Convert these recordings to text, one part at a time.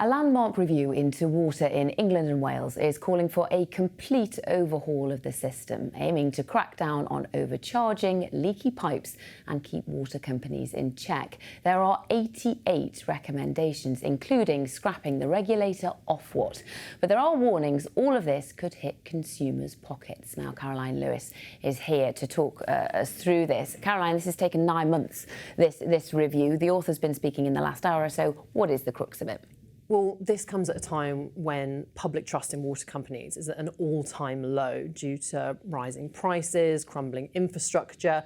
A landmark review into water in England and Wales is calling for a complete overhaul of the system, aiming to crack down on overcharging, leaky pipes and keep water companies in check. There are 88 recommendations, including scrapping the regulator Ofwat. But there are warnings all of this could hit consumers' pockets. Now, Caroline Lewis is here to talk us through this. Caroline, this has taken 9 months, this review. The author's been speaking in the last hour or so. What is the crux of it? Well, this comes at a time when public trust in water companies is at an all-time low due to rising prices, crumbling infrastructure,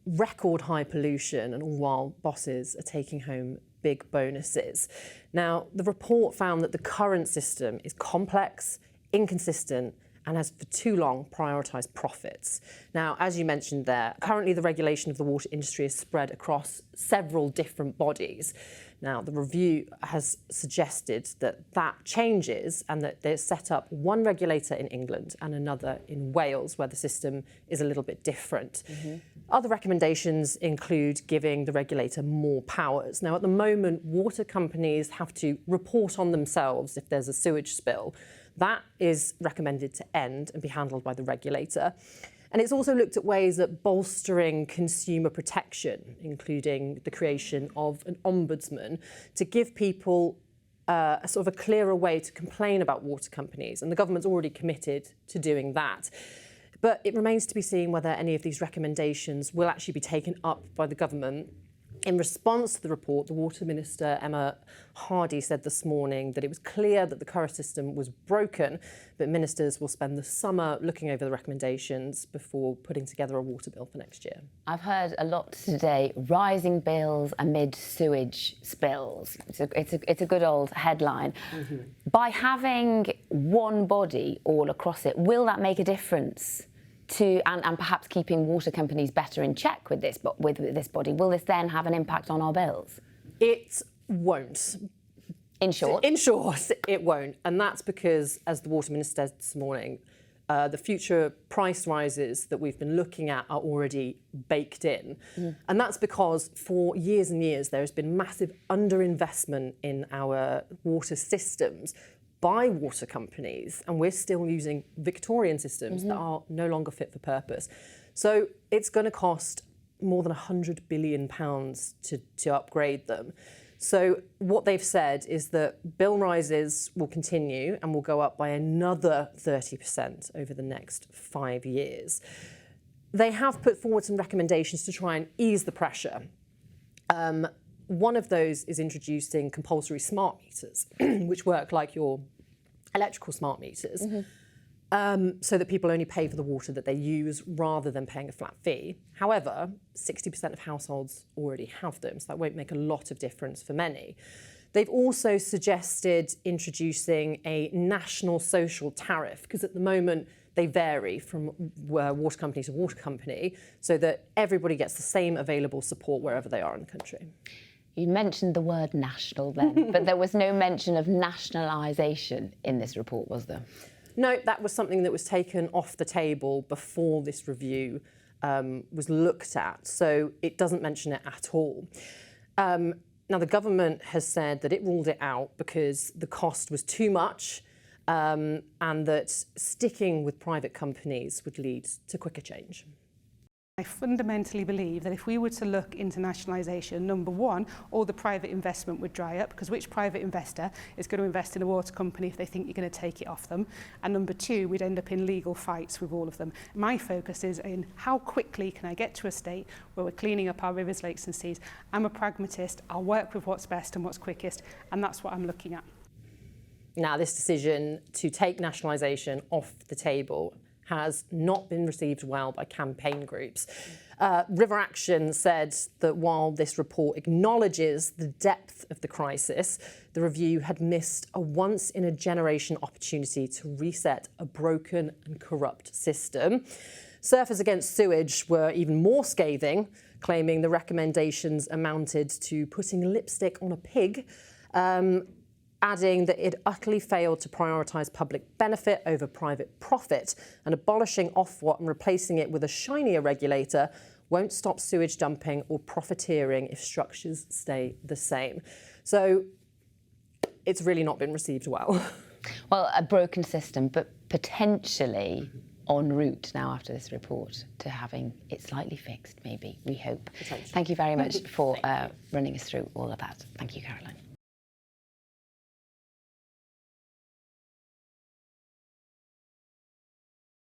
record high pollution, and all while bosses are taking home big bonuses. Now, the report found that the current system is complex, inconsistent, and has for too long prioritised profits. Now, as you mentioned there, currently the regulation of the water industry is spread across several different bodies. Now, the review has suggested that that changes and that there's set up one regulator in England and another in Wales, where the system is a little bit different. Other recommendations include giving the regulator more powers. Now, at the moment, water companies have to report on themselves if there's a sewage spill. That is recommended to end and be handled by the regulator. And it's also looked at ways at bolstering consumer protection, including the creation of an ombudsman to give people a sort of a clearer way to complain about water companies. And the government's already committed to doing that. But it remains to be seen whether any of these recommendations will actually be taken up by the government. In response to the report, the Water Minister, Emma Hardy, said this morning that it was clear that the current system was broken, but ministers will spend the summer looking over the recommendations before putting together a water bill for next year. I've heard a lot today, rising bills amid sewage spills. It's a good old headline. By having one body all across it, will that make a difference to and perhaps keeping water companies better in check with this body? Will this then have an impact on our bills? It won't. In short? In short, it won't. And that's because, as the Water Minister said this morning, the future price rises that we've been looking at are already baked in. And that's because for years and years there has been massive underinvestment in our water systems by water companies, and we're still using Victorian systems that are no longer fit for purpose. So it's going to cost more than £100 billion to upgrade them. So what they've said is that bill rises will continue and will go up by another 30% over the next 5 years. They have put forward some recommendations to try and ease the pressure. One of those is introducing compulsory smart meters, which work like your electrical smart meters, so that people only pay for the water that they use rather than paying a flat fee. However, 60% of households already have them, so that won't make a lot of difference for many. They've also suggested introducing a national social tariff, because at the moment they vary from water company to water company, so that everybody gets the same available support wherever they are in the country. You mentioned the word national then, but there was no mention of nationalisation in this report, was there? No, that was something that was taken off the table before this review was looked at, so it doesn't mention it at all. Now, the government has said that it ruled it out because the cost was too much and that sticking with private companies would lead to quicker change. I fundamentally believe that if we were to look into nationalisation, number one, all the private investment would dry up, because which private investor is going to invest in a water company if they think you're going to take it off them? And number two, we'd end up in legal fights with all of them. My focus is in how quickly can I get to a state where we're cleaning up our rivers, lakes and seas. I'm a pragmatist. I'll work with what's best and what's quickest, and that's what I'm looking at. Now, this decision to take nationalisation off the table has not been received well by campaign groups. River Action said that while this report acknowledges the depth of the crisis, the review had missed a once-in-a-generation opportunity to reset a broken and corrupt system. Surfers Against Sewage were even more scathing, claiming the recommendations amounted to putting lipstick on a pig, adding that it utterly failed to prioritise public benefit over private profit, and abolishing Ofwat and replacing it with a shinier regulator won't stop sewage dumping or profiteering if structures stay the same. So it's really not been received well. Well, a broken system, but potentially en route now after this report to having it slightly fixed, maybe, we hope. Thank you very much for running us through all of that. Thank you, Caroline.